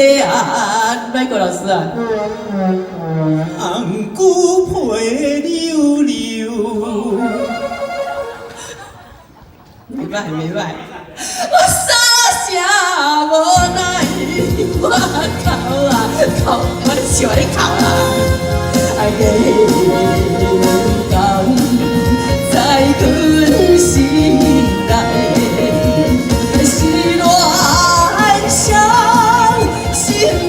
底啊，歹过老师啊。红菇皮溜溜，袂歹袂歹，我傻声无奈，我哭啊哭，我笑你哭啊，爱个感在阮心内，是乱想，心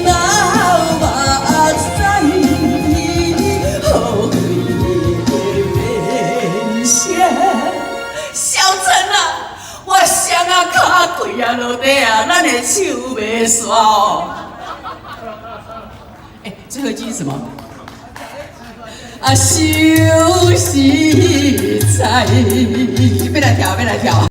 老目屎，后悔变成小陈啊！我双啊骹跪啊落地啊，咱的手袂煞哦。最后一句是什么？啊，休息在，要来跳，要来跳。